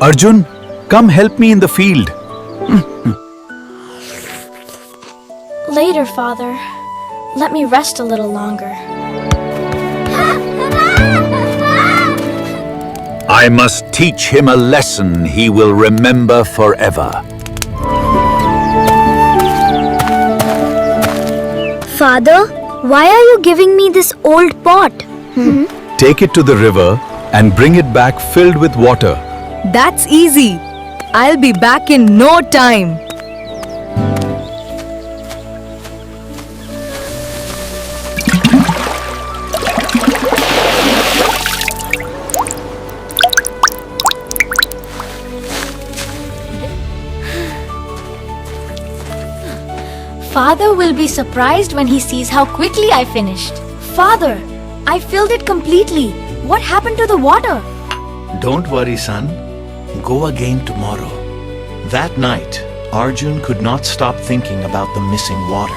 Arjun, come help me in the field. Later, Father. Let me rest a little longer. I must teach him a lesson he will remember forever. Father, why are you giving me this old pot? Take it to the river and bring it back filled with water. That's easy. I'll be back in no time. Father will be surprised when he sees how quickly I finished. Father, I filled it completely. What happened to the water? Don't worry, son. Go again tomorrow. That night, Arjun could not stop thinking about the missing water.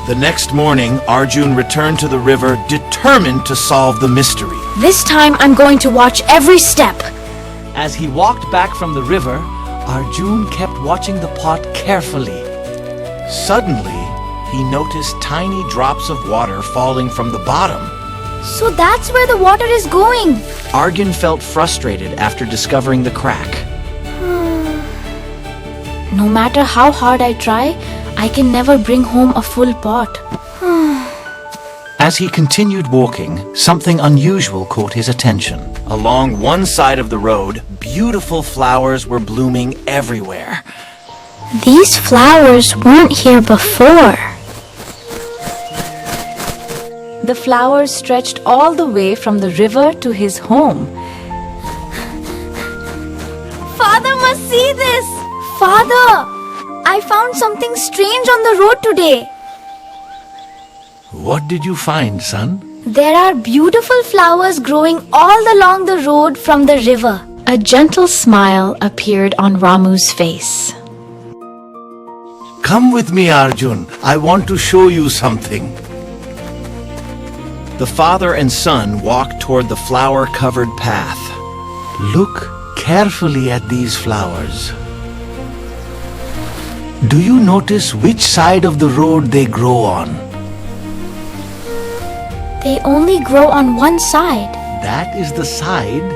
The next morning, Arjun returned to the river, determined to solve the mystery. This time I'm going to watch every step. As he walked back from the river, Arjun kept watching the pot carefully. Suddenly, he noticed tiny drops of water falling from the bottom. So that's where the water is going. Arjun felt frustrated after discovering the crack. No matter how hard I try, I can never bring home a full pot. As he continued walking, something unusual caught his attention. Along one side of the road, beautiful flowers were blooming everywhere. These flowers weren't here before. The flowers stretched all the way from the river to his home. Father must see this! Father! I found something strange on the road today. What did you find, son? There are beautiful flowers growing all along the road from the river. A gentle smile appeared on Ramu's face. Come with me, Arjun. I want to show you something. The father and son walked toward the flower-covered path. Look carefully at these flowers. Do you notice which side of the road they grow on? They only grow on one side. That is the side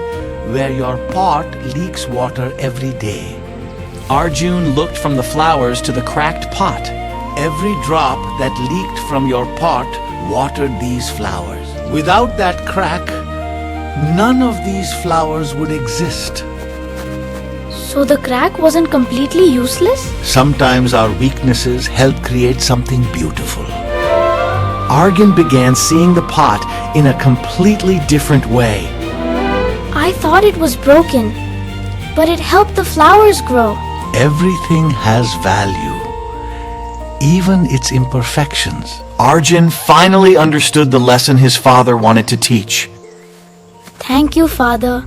where your pot leaks water every day. Arjun looked from the flowers to the cracked pot. Every drop that leaked from your pot watered these flowers. Without that crack, none of these flowers would exist. So the crack wasn't completely useless? Sometimes our weaknesses help create something beautiful. Arjun began seeing the pot in a completely different way. I thought it was broken, but it helped the flowers grow. Everything has value, even its imperfections. Arjun finally understood the lesson his father wanted to teach. Thank you, Father.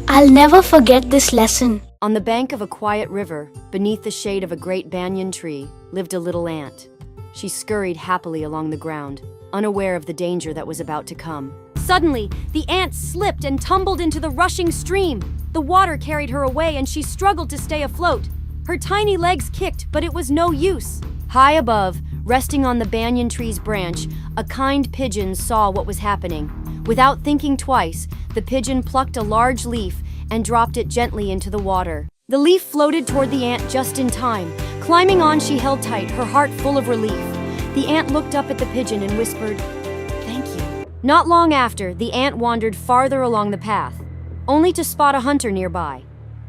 I'll never forget this lesson. On the bank of a quiet river, beneath the shade of a great banyan tree, lived a little ant. She scurried happily along the ground, unaware of the danger that was about to come. Suddenly, the ant slipped and tumbled into the rushing stream. The water carried her away and she struggled to stay afloat. Her tiny legs kicked, but it was no use. High above, resting on the banyan tree's branch, a kind pigeon saw what was happening. Without thinking twice, the pigeon plucked a large leaf and dropped it gently into the water. The leaf floated toward the ant just in time. Climbing on, she held tight, her heart full of relief. The ant looked up at the pigeon and whispered, "Thank you." Not long after, the ant wandered farther along the path, only to spot a hunter nearby.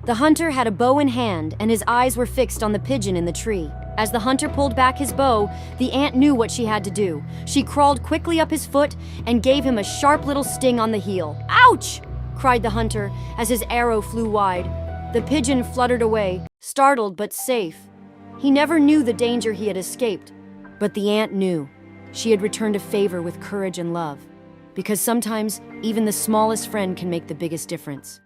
The hunter had a bow in hand, and his eyes were fixed on the pigeon in the tree. As the hunter pulled back his bow, the ant knew what she had to do. She crawled quickly up his foot and gave him a sharp little sting on the heel. "Ouch!" cried the hunter as his arrow flew wide. The pigeon fluttered away, startled but safe. He never knew the danger he had escaped, but the ant knew. She had returned a favor with courage and love, because sometimes even the smallest friend can make the biggest difference.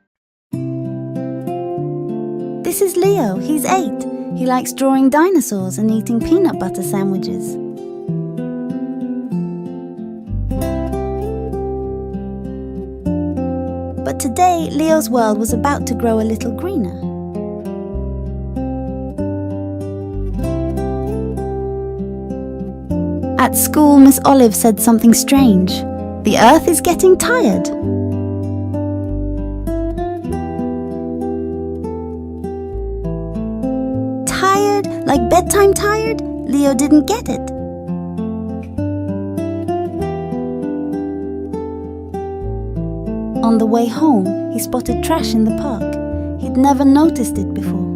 This is Leo. He's 8. He likes drawing dinosaurs and eating peanut butter sandwiches. But today, Leo's world was about to grow a little greener. At school, Miss Olive said something strange. The earth is getting tired. Tired? Like bedtime tired? Leo didn't get it. On the way home, he spotted trash in the park. He'd never noticed it before.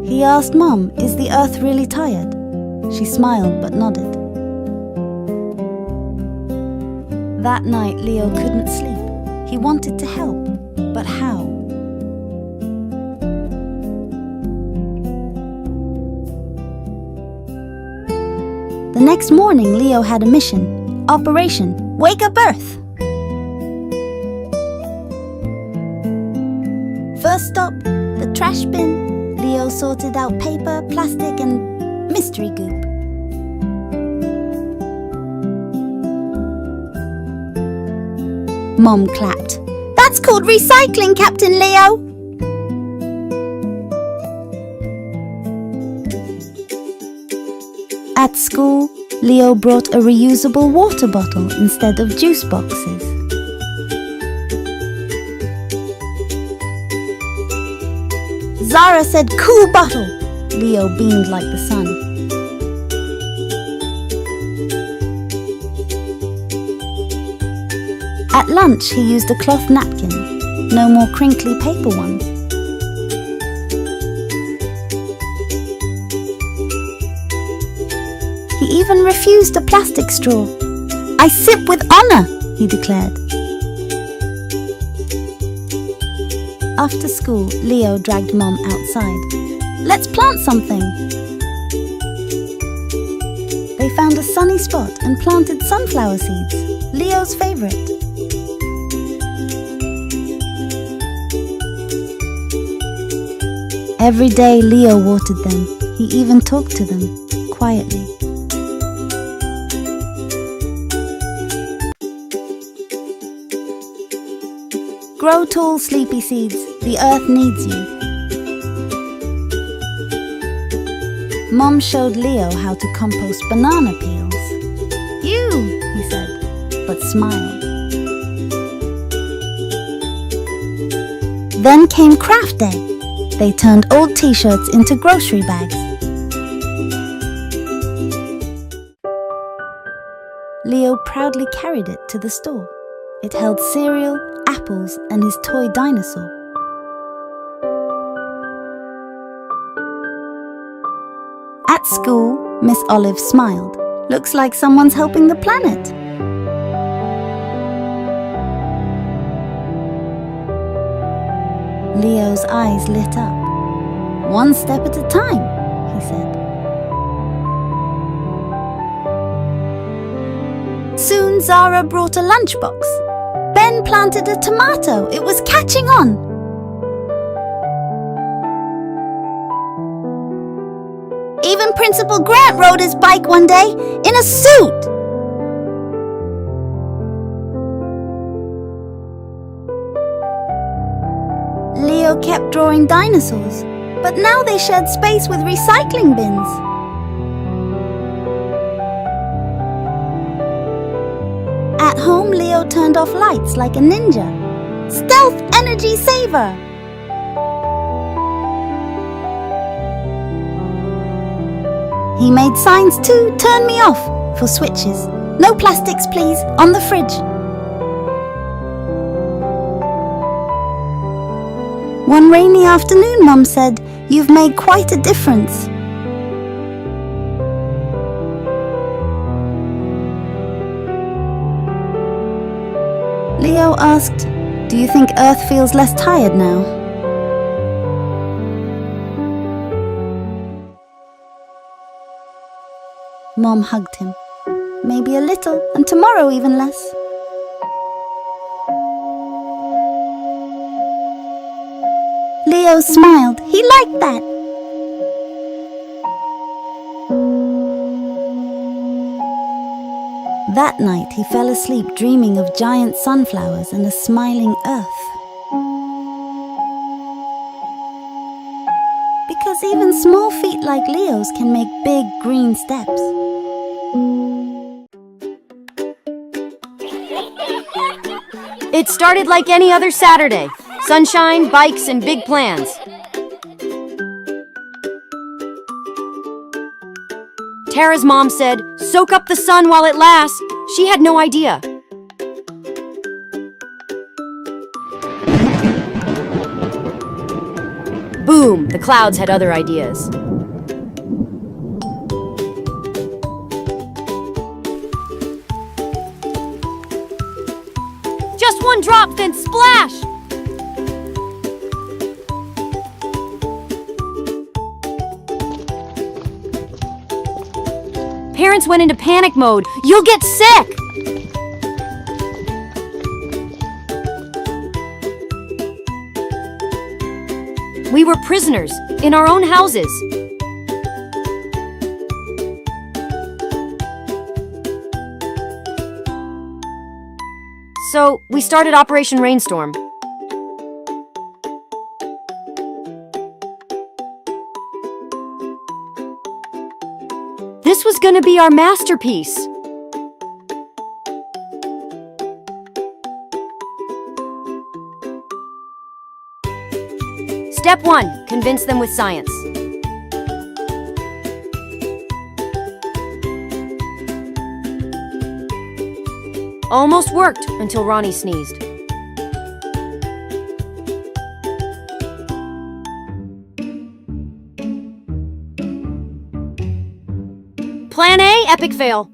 He asked Mom, "Is the earth really tired?" She smiled but nodded. That night, Leo couldn't sleep. He wanted to help, but how? The next morning, Leo had a mission. Operation Wake Up Earth! First stop, the trash bin. Leo sorted out paper, plastic, and mystery goop. Mom clapped. "That's called recycling, Captain Leo!" At school, Leo brought a reusable water bottle instead of juice boxes. Zara said, "Cool bottle!" Leo beamed like the sun. At lunch, he used a cloth napkin. No more crinkly paper ones. He even refused a plastic straw. "I sip with honor," he declared. After school, Leo dragged Mom outside. "Let's plant something." They found a sunny spot and planted sunflower seeds, Leo's favorite. Every day Leo watered them. He even talked to them, quietly. Grow tall, sleepy seeds. The earth needs you. Mom showed Leo how to compost banana peels. "You," he said, but smiled. Then came craft day. They turned old t-shirts into grocery bags. Leo proudly carried it to the store. It held cereal, apples, and his toy dinosaur. At school, Miss Olive smiled. "Looks like someone's helping the planet." Leo's eyes lit up. "One step at a time," he said. Soon Zara brought a lunchbox. Ben planted a tomato. It was catching on. Even Principal Grant rode his bike one day in a suit. Leo kept drawing dinosaurs, but now they shared space with recycling bins. At home, Leo turned off lights like a ninja. Stealth energy saver! He made signs too, "Turn me off," for switches. "No plastics, please, on the fridge." One rainy afternoon, Mum said, "You've made quite a difference." Leo asked, "Do you think Earth feels less tired now?" Mom hugged him. "Maybe a little, and tomorrow even less." Leo smiled. He liked that. That night he fell asleep dreaming of giant sunflowers and a smiling earth. Because even small feet like Leo's can make big green steps. It started like any other Saturday. Sunshine, bikes, and big plans. Tara's mom said, "Soak up the sun while it lasts." She had no idea. Boom! The clouds had other ideas. Just one drop, then splash! Parents went into panic mode. You'll get sick! We were prisoners in our own houses. So we started Operation Rainstorm. This was gonna be our masterpiece. Step 1, convince them with science. Almost worked until Ronnie sneezed. Plan A, epic fail.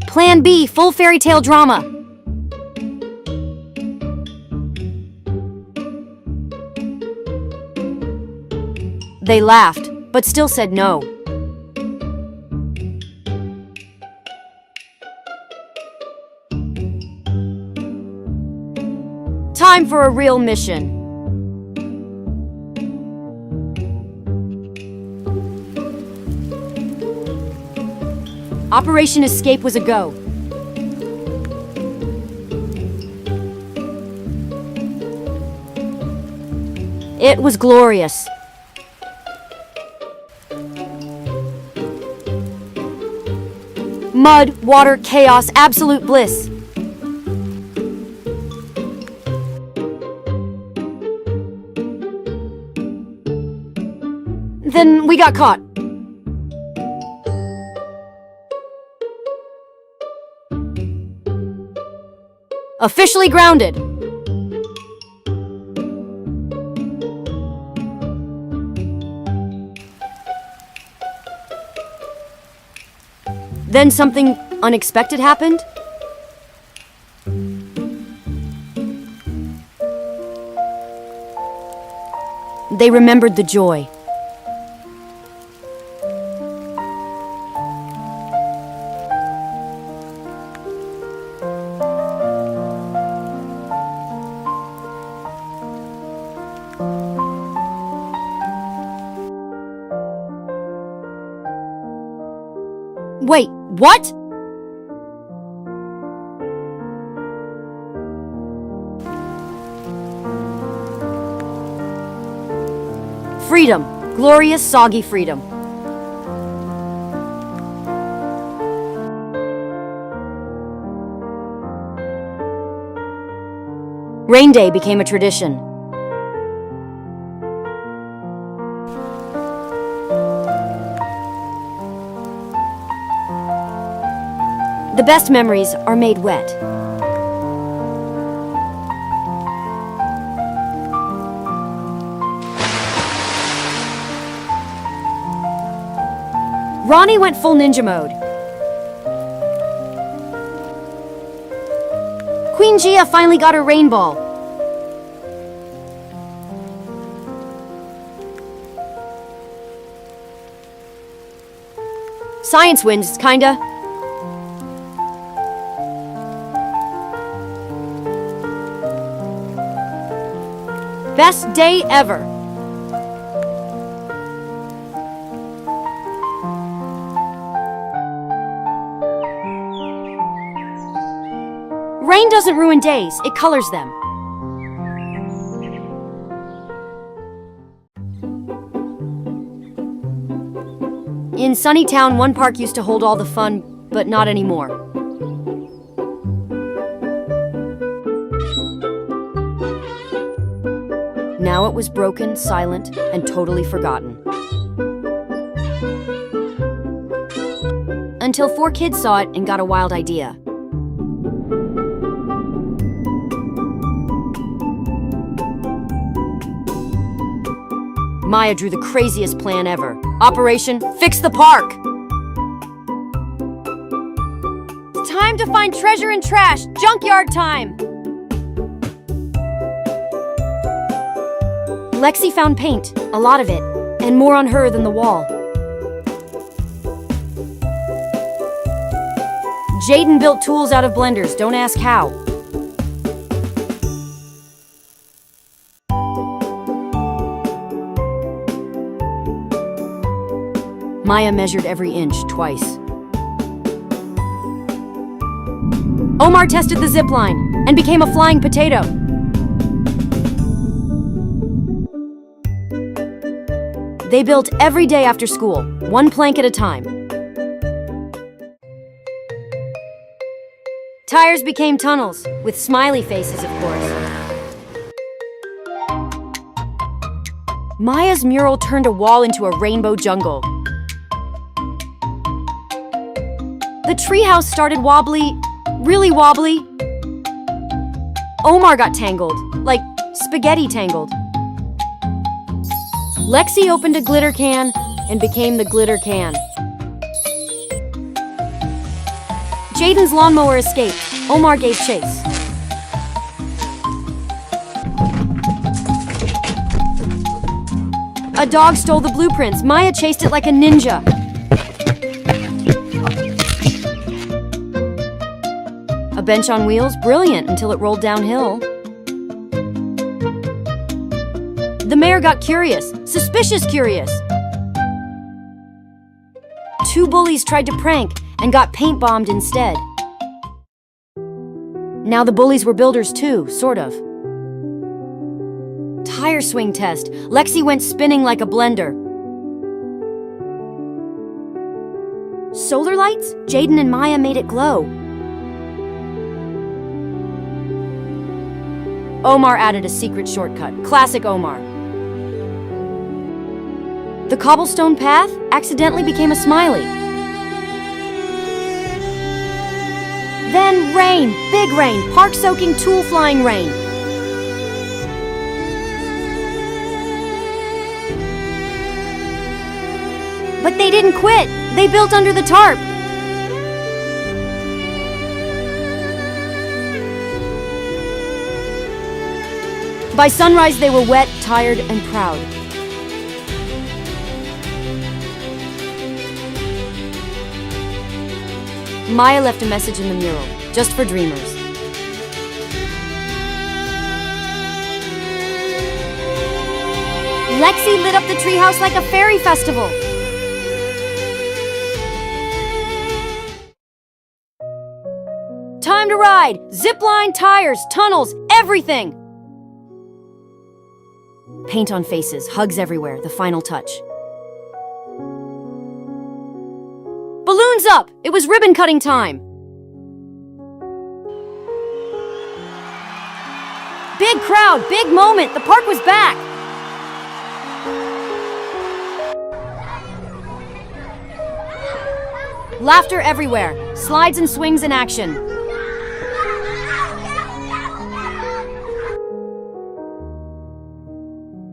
Plan B, full fairy tale drama. They laughed, but still said no. Time for a real mission. Operation Escape was a go. It was glorious. Mud, water, chaos, absolute bliss. Then we got caught. Officially grounded. Then something unexpected happened. They remembered the joy. Wait, what? Freedom. Glorious, soggy freedom. Rain Day became a tradition. The best memories are made wet. Ronnie went full ninja mode. Queen Gia finally got her rain ball. Science wins, kinda. Best day ever. doesn't ruin days, it colors them. In Sunnytown, one park used to hold all the fun, but not anymore. Now it was broken, silent, and totally forgotten. Until 4 kids saw it and got a wild idea. Maya drew the craziest plan ever. Operation Fix the Park! Time to find treasure and trash! Junkyard time! Lexi found paint, a lot of it, and more on her than the wall. Jaden built tools out of blenders, don't ask how. Maya measured every inch twice. Omar tested the zip line and became a flying potato. They built every day after school, one plank at a time. Tires became tunnels, with smiley faces, of course. Maya's mural turned a wall into a rainbow jungle. The treehouse started wobbly, really wobbly. Omar got tangled, like spaghetti tangled. Lexi opened a glitter can and became the glitter can. Jaden's lawnmower escaped. Omar gave chase. A dog stole the blueprints. Maya chased it like a ninja. A bench on wheels? Brilliant, until it rolled downhill. The mayor got curious, suspicious curious. 2 bullies tried to prank and got paint bombed instead. Now the bullies were builders too, sort of. Tire swing test. Lexi went spinning like a blender. Solar lights? Jaden and Maya made it glow. Omar added a secret shortcut. Classic Omar. The cobblestone path accidentally became a smiley. Then rain, big rain, park-soaking, tool-flying rain. But they didn't quit. They built under the tarp. By sunrise, they were wet, tired, and proud. Maya left a message in the mural, just for dreamers. Lexi lit up the treehouse like a fairy festival. Time to ride! Zipline, tires, tunnels, everything! Paint on faces, hugs everywhere, the final touch. Balloons up! It was ribbon cutting time! Big crowd, big moment, the park was back! Laughter everywhere, slides and swings in action.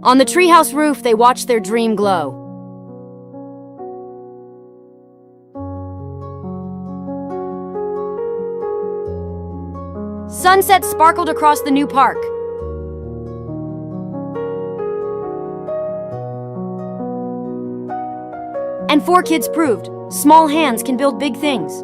On the treehouse roof, they watched their dream glow. Sunset sparkled across the new park. And 4 kids proved, small hands can build big things.